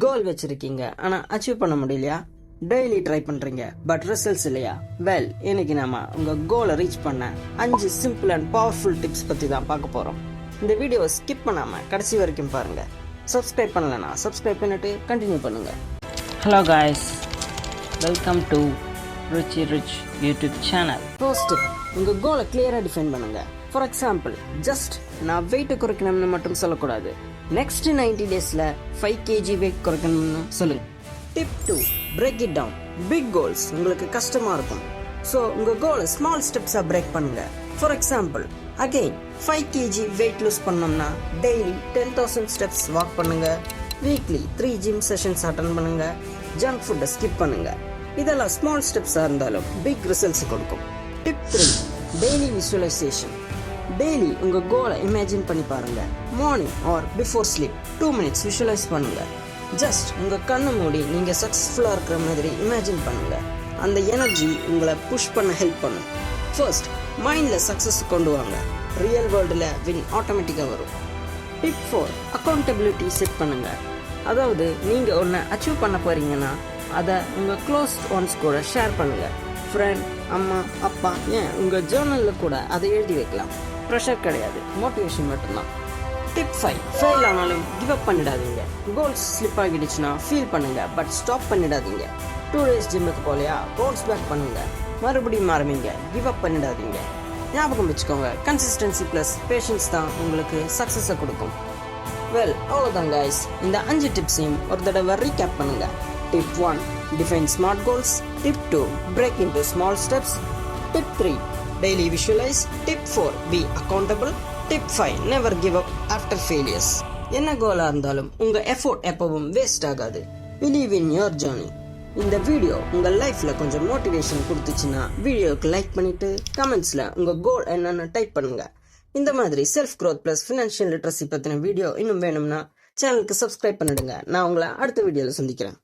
கோல் வச்சிருக்கீங்க ஆனா அச்சீவ் பண்ண முடியலையா? டெய்லி ட்ரை பண்றீங்க பட் ரிசல்ட்ஸ் இல்லையா? வெல், இன்னைக்கு நாம உங்க கோலை ரீச் பண்ண 5 சிம்பிள் அண்ட் பவர்ஃபுல் டிப்ஸ் பத்தி தான் பார்க்க போறோம். இந்த வீடியோவை ஸ்கிப் பண்ணாம கடைசி வரைக்கும் பாருங்க. சப்ஸ்கிரைப் பண்ணலனா சப்ஸ்கிரைப் பண்ணிட்டு கண்டினியூ பண்ணுங்க. Hello guys, welcome to Richie Rich YouTube channel. First, உங்க கோலை கிளியரா டிஃபைன் பண்ணுங்க. ஃபார் எக்ஸாம்பிள், ஜஸ்ட் நான் வெயிட் குறைக்கணும்னு மட்டும் சொல்லக்கூடாது. நெக்ஸ்ட் 90 டேஸ்ல 5 kg வெயிட் குறைக்கணும்னு சொல்லுங்க. Tip 2, break it down. Big goals உங்களுக்கு கஷ்டமா இருக்கும். ஸோ உங்க கோலை ஸ்மால் ஸ்டெப்ஸா பிரேக் பண்ணுங்க. For example, again 5 kg weight lose பண்ணோம்னா டெய்லி 10,000 ஸ்டெப்ஸ் வாக் பண்ணுங்க. வீக்லி 3 ஜிம் செஷன்ஸ் அட்டன் பண்ணுங்க. ஜங்க் ஃபுட்டை ஸ்கிப் பண்ணுங்க. இதெல்லாம் ஸ்மால் ஸ்டெப்ஸாக இருந்தாலும் பிக் ரிசல்ட்ஸ் கொடுக்கும். Tip 3, daily visualisation. டெய்லி உங்க கோலை இமேஜின் பண்ணி பாருங்க. Morning or before sleep 2 minutes visualise பண்ணுங்க. ஜஸ்ட் உங்க கண்ணு மூடி நீங்க சக்சஸ்ஃபுல்லா இருக்கிற மாதிரி இமேஜின் பண்ணுங்க. அந்த எனர்ஜி உங்களை புஷ் பண்ண ஹெல்ப் பண்ணும். ஃபர்ஸ்ட், மைண்ட்ல சக்சஸ் கொண்டு வாங்க. ரியல் வேர்ல்டுல வின் ஆட்டோமேட்டிக்கா வரும். டிப் 4, அக்கௌண்டபிலிட்டி செட் பண்ணுங்க. அதாவது நீங்க ஒன்று அச்சீவ் பண்ண போறீங்கன்னா அதை உங்க க்ளோஸ் ஒன்ஸ் கூட ஷேர் பண்ணுங்க. ஃப்ரெண்ட், அம்மா, அப்பா, ஏன் உங்க ஜேர்னல்ல கூட அதை எழுதி வைக்கலாம். ப்ரெஷர் கிடையாது, மோட்டிவேஷன் மட்டும்தான். டிப் 5, ஃபெயில் ஆனாலும் கிவ் அப் பண்ணிடாதீங்க. கோல்ஸ் ஸ்லிப் ஆகிடுச்சுன்னா ஃபீல் பண்ணுங்க, பட் ஸ்டாப் பண்ணிடாதீங்க. 2 days ஜிம்முக்கு போலையா, பவுன்ஸ் பேக் பண்ணுங்க, மறுபடியும் ஆரம்பிங்க. கிவ் அப் பண்ணிடாதீங்க. ஞாபகம் வச்சுக்கோங்க, கன்சிஸ்டன்சி ப்ளஸ் பேஷன்ஸ் தான் உங்களுக்கு சக்ஸஸை கொடுக்கும். வெல், அவ்வளோதான் கைஸ். இந்த 5 டிப்ஸையும் ஒரு தடவை ரீகேப் பண்ணுங்க. Tip 1, define smart goals. Tip 2, break into small steps. Tip 3, daily visualize. Tip 4, be accountable. Tip 5, never give up after failures. என்ன கோலா இருந்தாலும் உங்க எஃபோர்ட் எப்பவும் வேஸ்ட் ஆகாது. Believe in your journey. இந்த வீடியோ உங்க லைஃப்ல கொஞ்சம் மோட்டிவேஷன் கொடுத்துச்சுன்னா வீடியோக்கு லைக் பண்ணிட்டு கமெண்ட்ஸ்ல உங்க கோல் என்னன்னு டைப் பண்ணுங்க. இந்த மாதிரி self growth plus financial literacy பத்தின வீடியோ இன்னும் வேணும்னா சேனலுக்கு சப்ஸ்கிரைப் பண்ணிடுங்க. நான் உங்களை அடுத்த வீடியோல சந்திக்கிறேன்.